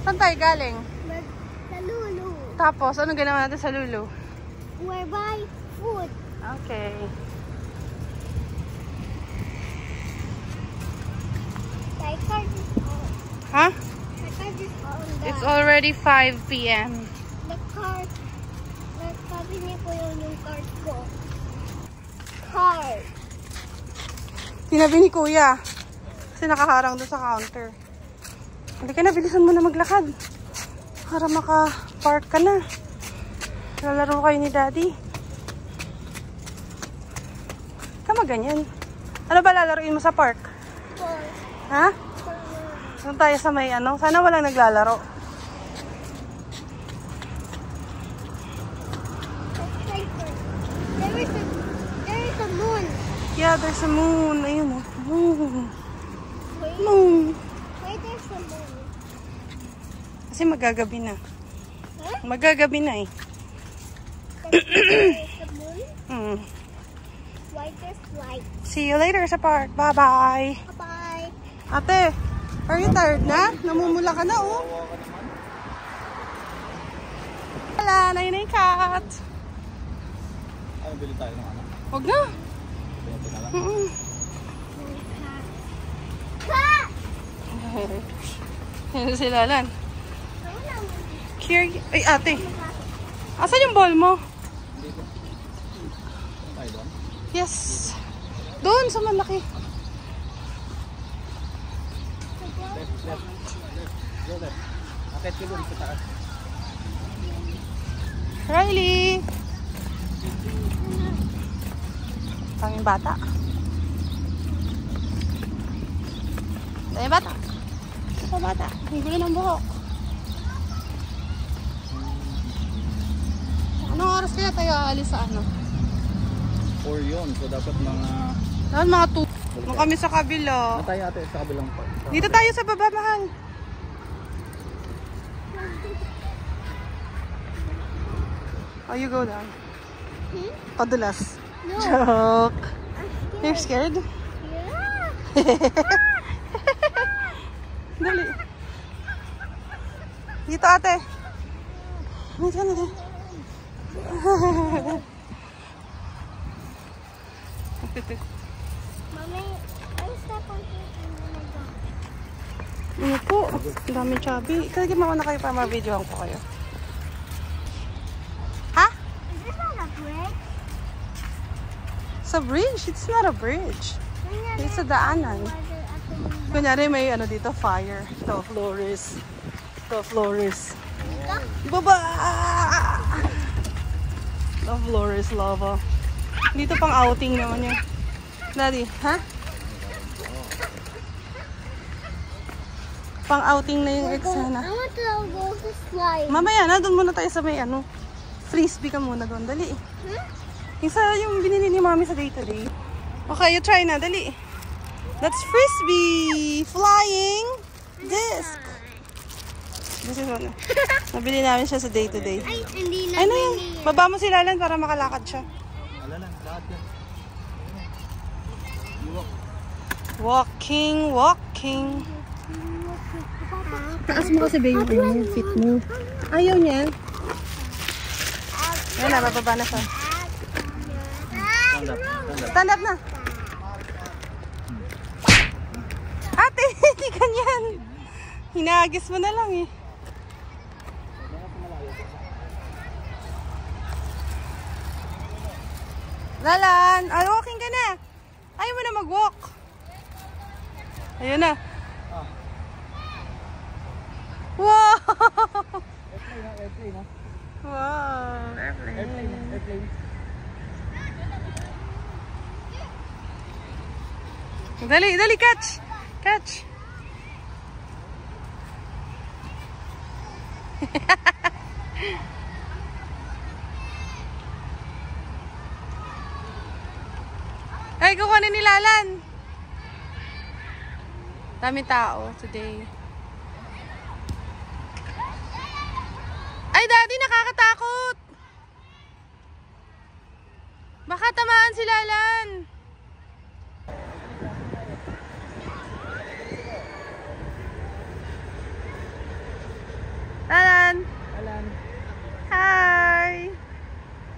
Saan tayo galing? Sa Lulu. Tapos, anong ginawa natin sa Lulu? We buy food. Okay. My card is on. Huh? My card is on. It's already 5 p.m. The card. Sabi niya ko yung card ko. Card. Tinabi ni Kuya. Kasi nakaharang doon sa counter. Hindi ka na, bilisan mo na maglakad. Para maka-park ka na. Lalaro kayo ni Daddy. Kama ganyan. Ano ba lalaroin mo sa park? Ha? Saan tayo sa may ano? Sana walang naglalaro. There is a moon. Yeah, there's a moon. Ayun o. Moon. Moon. Why there's a moon? Kasi magagabi na. Huh? Magagabi na eh. There's a moon? Why there's light? See you later sa park. Bye-bye. Bye-bye. Ate, are you tired na? Namumula ka na oh. Wala, na yun yung cat. Ay, bili tayo ng ano? Huwag na. Ito na lang. Cat! Yan si Lalan. Ay, ate. Asan yung ball mo? Dito. Saan tayo doon? Yes. Doon sa malaki. Left. Go left. Akit ka doon sa taas. Riley. Tanging bata. Tanging bata. Ito bata. Ang gulo ng buhok. Anong oras kaya tayo aalis sa ano? 4 yun. So dapat mga... Dapat mga 2. Nung kami sa kabila. Na tayo ate sa kabilang part. Dito tayo sa baba, mahal. Oh, you go down. Padulas. No. Joke. I'm You're scared? Yeah. Dali. Dito ate. Dito na dito. Mommy, I step on it and then I go. Ano po? Ang dami chubby. Kaya mauna kayo para ma-videohan ko kayo. Ha? Is this not a bridge? Sa bridge? It's not a bridge. It's a daanan. Kunyari may ano dito, fire. Ito, Flores. Ito, Flores. Baba! Ito, Flores lava. Dito pang outing naman yun. Daddy, ha? Pang outing na yung ex sana. I want to go to slide. Mamaya na, doon muna tayo sa may ano. Frisbee ka muna doon, dali. Isa yung binili ni Mami sa day-to-day. Okay, you try na, dali. That's Frisbee! Flying disc! This is one. Nabili namin siya sa day-to-day. Ay, hindi na. Ay na yan. Baba mo si Lalan para makalakad siya. Wala lang. Lahat yan. Walking. Taas mo kasi ba yung fit mo? Ayaw niyan. Ayan na, bababa na siya. Stand up. Stand up na. Ate, hindi ganyan. Hinagis mo na lang eh. Lalan, ay walking ka na. Ayaw mo na mag-walk. Ayun na. Wow! Airplane ha? Wow, airplane. Dali, catch. Ay, kukuha ni Lalan. Daming tao today. Ay, Daddy, nakakatakot. Baka tamaan si Lalan. Lalan. Alan. Hi.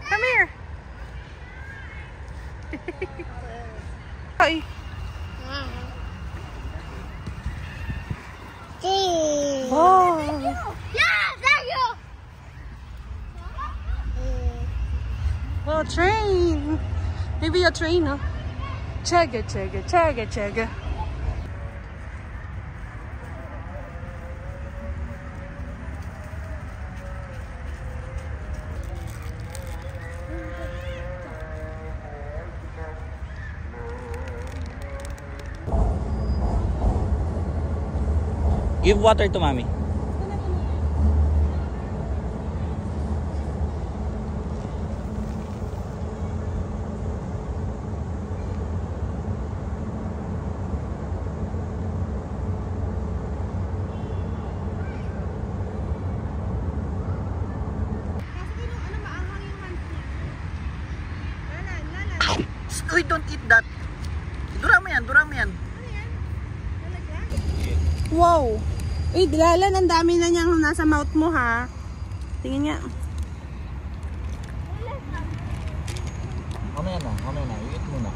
Come here. Ay. Wow. Yeah, thank you. Oh, train. Maybe a train, huh? Chugga, chugga, chugga, chugga. Give water to mommy. Uy, don't eat that. Durami yan, durami yan. Wow. Uy, Lalan, ang dami na niyang nasa mouth mo, ha? Tingin niya. Mamaya na. I-eat muna.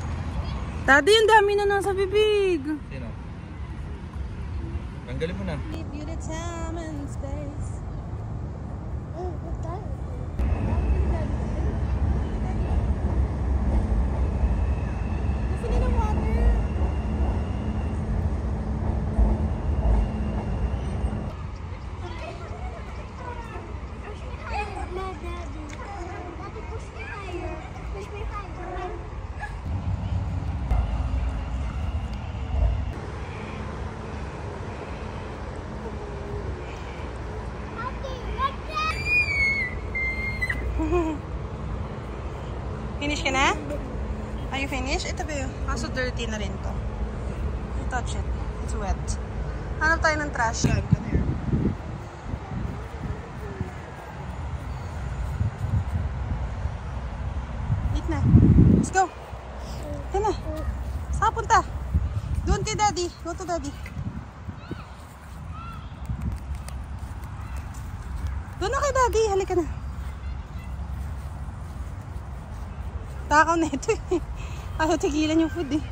Daddy, yung dami na nasa bibig. Sino? Tanggalin mo na. Beauty time and space. Oh, what's that? Gusto niya ng water. Daddy, push me higher. Push me higher. Finish ka na? Are you finished? Ito ba yun? Kaso dirty na rin to. You touch it. It's wet. Hanap tayo ng trash can. Come here. Eat na. Let's go. Ito na. Saan punta? Doon kay Daddy. Go to Daddy. Doon na kay Daddy. Halika na. Takaw na ito eh. Ayaw tigilan yung food eh.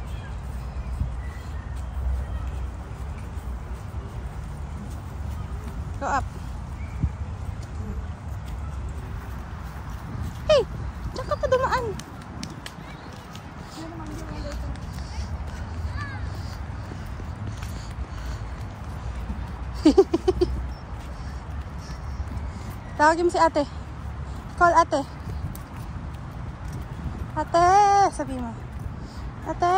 Go up. Hey! Diyan ka pa dumaan. Tawagin mo si ate. Call ate. Ate! Sabi mo. Ate!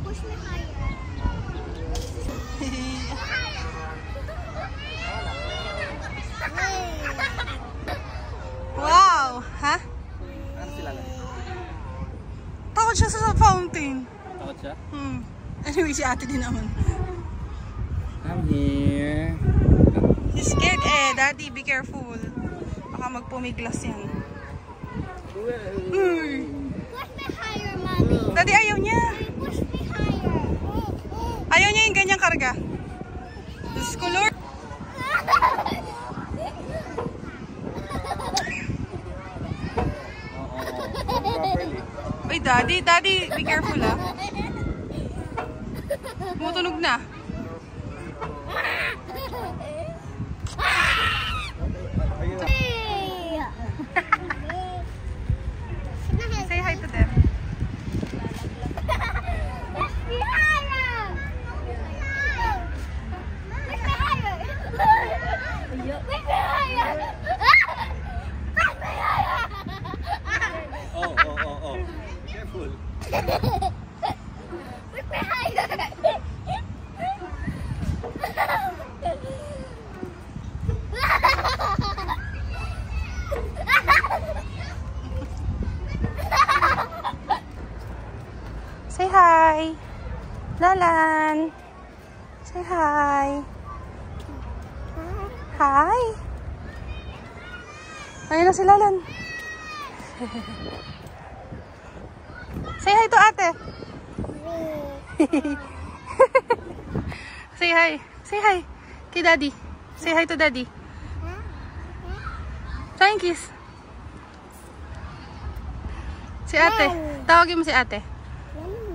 Push me higher. Wow! Ha? Ano sila lang? Takot siya sa fountain. Takot siya? Anyway, si ate din naman. I'm here. He's scared eh. Daddy, be careful. Baka magpumiglas yan. Uy. Push me higher, mommy. Daddy, ayaw niya. Push me higher. Ayaw niya yung ganyang karga. Diyos ko, Lord. Uy, Daddy, be careful ah. Tumutunog na. Say hi to them. Push me higher. Push me higher. Push me higher. Push me higher. Oh. Careful. Push me higher. Lalan! Say hi! Hi! Ayun na si Lalan. Say hi to ate! Say hi! Say hi! Kay daddy! Say hi to daddy! Try and kiss! Si ate! Tawagin mo si ate!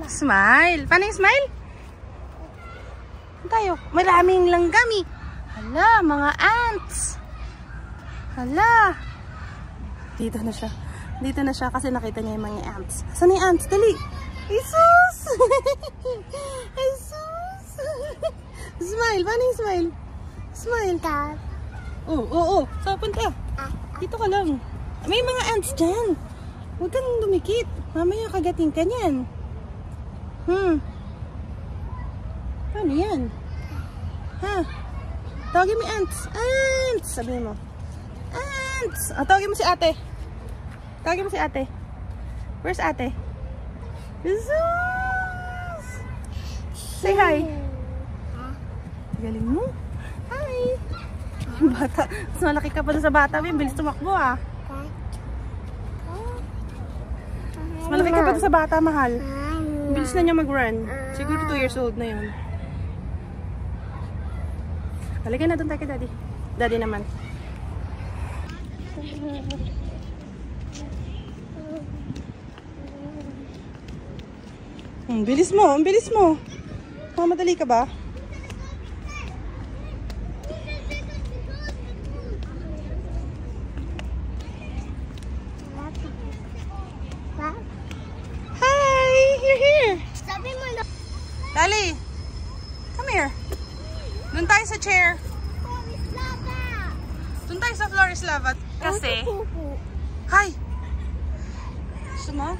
Smile! Paano yung smile? Tayo. Maraming langgami. Hala, mga ants. Hala. Dito na siya. Dito na siya kasi nakita niya yung mga ants. Saan yung ants? Dali. Jesus! Jesus! Smile. Paano yung smile? Smile. Oo. So, punta. Dito ka lang. May mga ants dyan. Huwag kang dumikit. Mamaya kagating ka niyan. Paano yan? Ha? Tawagin mo ants. Ants! Sabihin mo. Ants! Tawagin mo si ate. Tawagin mo si ate. Where's ate? Jesus! Say hi. Galing mo. Hi! Bata. Mas malaki ka pa doon sa bata. Bilis tumakbo ah. Mas malaki ka pa doon sa bata, mahal. Bilis na niya mag-run. Siguro 2 years old na yun. Halika na doon tayo kay daddy. Daddy naman. Bilis mo. Ang bilis mo. Mamadali ka ba? Dali! Come here. Doon tayo sa chair. Doon tayo sa Flores Lava. Kasi... Hi! Gusto mo?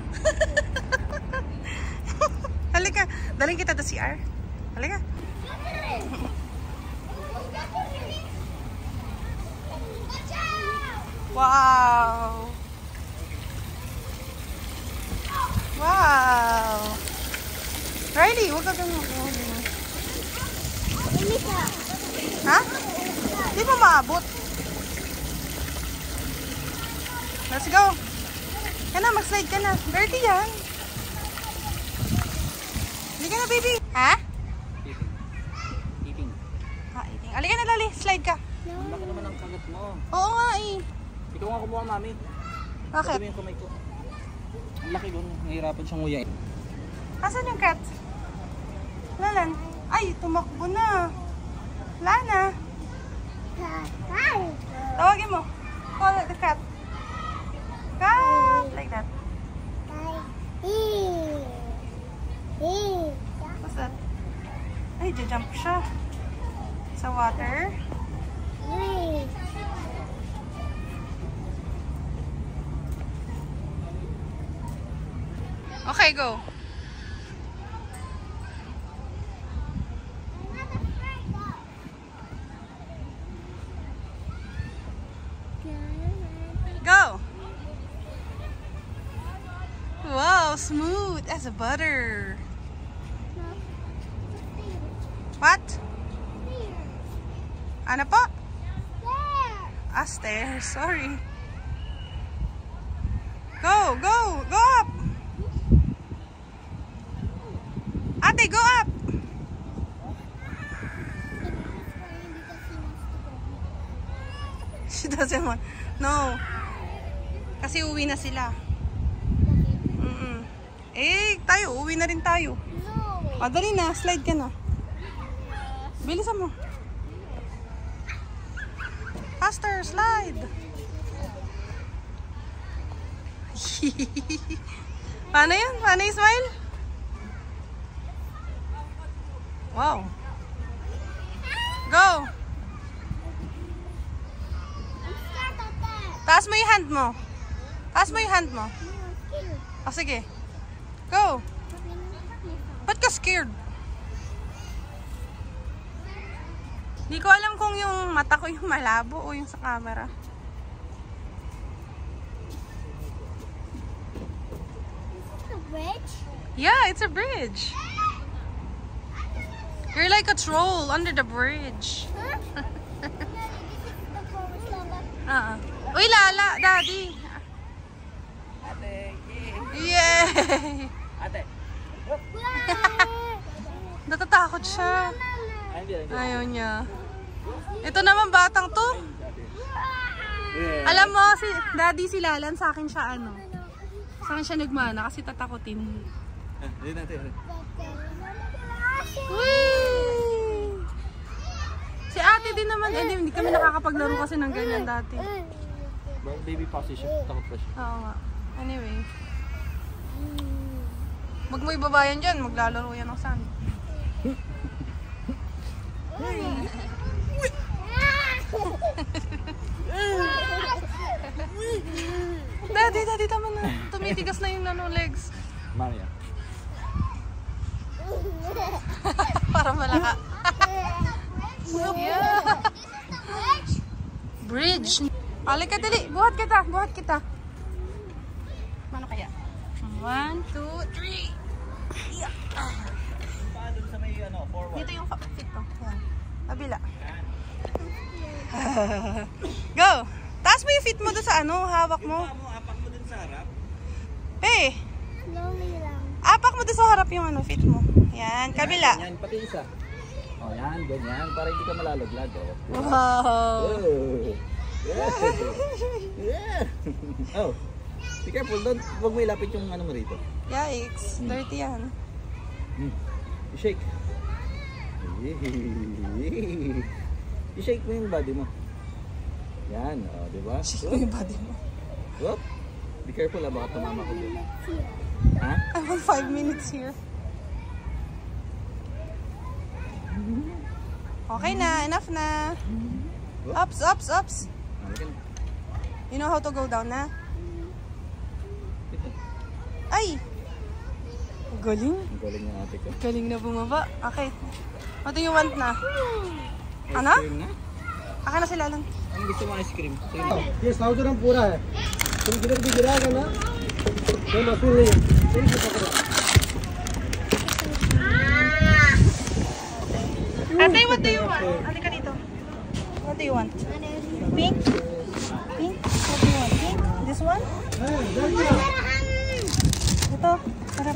Halika. Daling kita sa CR. Halika. Wow! Wow! Riley, huwag ka ganun. Ha? Di ba maabot? Let's go. Kana, mag-slide ka na. Dirty yan. Hindi ka na, baby. Ha? Eating. Ha, eating. Alika na, Lali. Slide ka. Ang laki naman ang kagat mo. Oo nga eh. Ikaw nga kumuha, mami. Bakit? Sabi mo yung kamay ko. Ang laki doon. Nahihirapan siyang nguya. Asan yung cat? Lalan. Ay, tumakbo na. Lana. Tawagin mo. Call the cat. Cat. Like that. What's that? Ay, jump siya. Sa water. Okay, go. Go! Wow, smooth as a butter. What? Ano po? Stairs. Sorry. Go, go, go up. Ate, go up. She doesn't want. No. Kasi uwi na sila. Eh, tayo. Uwi na rin tayo. Dali na. Slide ka na. Bilisan mo. Faster. Slide. Paano yun? Paano yung smile? Wow. Go. Taas mo yung hand mo. Taas mo yung hand mo. O, sige. Go. Ba't ka scared? Hindi ko alam kung yung mata ko yung malabo o yung sa camera. Bridge? Yeah, it's a bridge. You're like a troll under the bridge. Uy, Lala, Daddy. Ate, Yay! ate. Natatakot siya. Ay, hindi. Ayaw niya. Ito naman batang to. Yeah. Alam mo, si Daddy, si Lalan, sa akin siya ano. Sa akin siya nagmana kasi tatakutin. Hindi natin. Whee! Si ate din naman, hindi kami nakakapaglaro kasi ng ganyan dati. Baby position. Takot pa siya. Oo nga. Anyway. Wag mo ibaba yan dyan, maglalaro yan ng sand. Daddy, tama na. Tumitigas na yung legs. Maria. Para malaka. Yeah. Bridge. Alay ka, dali. Buhat kita. Paano kaya? 1, 2, 3. Yeah. Paano sa may forward? Dito yung fit ko. Yan. Kabila. Go! Taas mo yung fit mo doon sa hawak mo. Apak mo dun sa harap. Slowly lang. Apak mo doon sa harap yung fit mo. Yan, kabila. Yan, pati isa. Oh, yan, ganyan. Para hindi ka malalaglag. Oh. Wow! Oh. Yeah. Yeah. Oh. Be careful, don't. Huwag mo ilapit yung mo rito. Yikes, dirty yan. I-shake. I-shake mo yung body mo. Yan, oh, di ba? Shake mo yung body mo. Whoop. Be careful, baka tumama ko dun. Ha? I want 5 minutes here. Okay na, enough na. Ups. Halika na. You know how to go down na? Ito. Ay! Galing. Ang galing ng ate ko. Galing na bumaba. Okay. What do you want na? Ano? Ice cream na? Akin na sila lang. Ano gusto mo ice cream? Sige. ये 1,000 ग्राम पूरा है तुम किधर भी गिराएगा ना कोई मसूल नहीं सही से पकड़ो Ate, what do you want? Ate ka dito. What do you want? Pink? Pink? What do you want? Pink? This one? Ito. Sarap.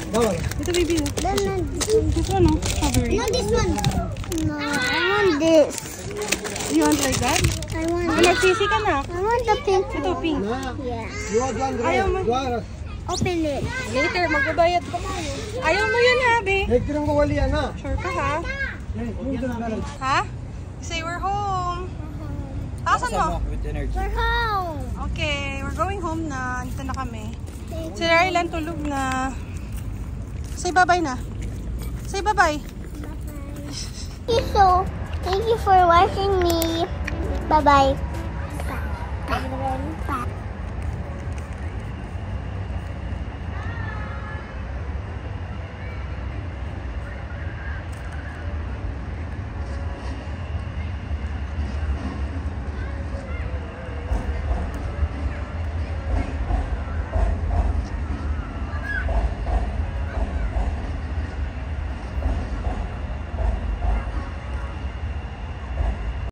Bawal Ito, baby. This one, oh. Strawberry. No, this one. No, I want this. You want like that? I want. Nagsisi ka na. I want the pink. Ito, pink. Yeah. you want one Ayaw mo. Gram Open it. Later, magbabayad ka mo. Ayaw mo yun, ha, be? एक दिन को वाली है ना Sure ka, ha? Ha? You say we're home. Asan mo? With energy. We're home. Okay, we're going home na. Dito na kami. Si Rylan tulog na. Say bye-bye na. Say bye-bye. So, thank you for watching me. Bye bye.